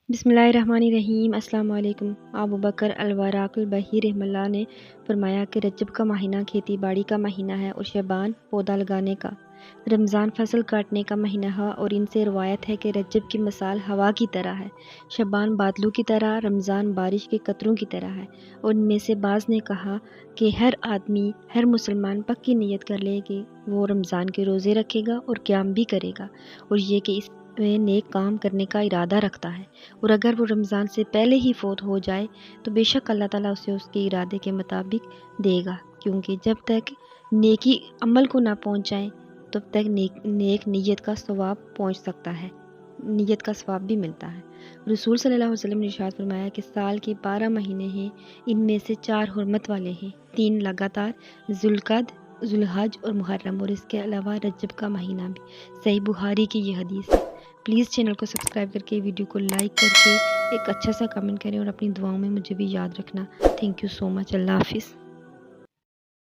बिस्मिल्लाहिर्रहमानिर्रहीम। अस्सलाम वालेकुम। अबू बकर अलवराकुल बही रहमतुल्लाह अलैह ने फरमाया कि रजब का महीना खेती बाड़ी का महीना है और शबान पौधा लगाने का, रमज़ान फसल काटने का महीना है। और इनसे रवायत है कि रजब की मिसाल हवा की तरह है, शबान बादलों की तरह, रमज़ान बारिश के कतरों की तरह है। और इनमें से बाज़ ने कहा कि हर आदमी, हर मुसलमान पक्की नीयत कर ले कि वो रमज़ान के रोज़े रखेगा और क़याम भी करेगा, और ये कि इसमें नेक काम करने का इरादा रखता है। और अगर वो रमज़ान से पहले ही फौत हो जाए तो बेशक अल्लाह ताला उसे उसके इरादे के मुताबिक देगा, क्योंकि जब तक नेकी अमल को ना पहुँच जाए तब तक नेक नीयत का सवाब पहुँच सकता है, नीयत का सवाब भी मिलता है। रसूल सल्लल्लाहु अलैहि वसल्लम ने इरशाद फरमाया कि साल के 12 महीने हैं, इनमें से 4 हुर्मत वाले हैं, 3 लगातार, ज़ुल्क़द, ज़ुल्हज और मुहर्रम, और इसके अलावा रजब का महीना भी। सही बुखारी की ये हदीस है। प्लीज़ चैनल को सब्सक्राइब करके, वीडियो को लाइक करके एक अच्छा सा कमेंट करें और अपनी दुआओं में मुझे भी याद रखना। Thank you so much. Allah हाफ़िज़।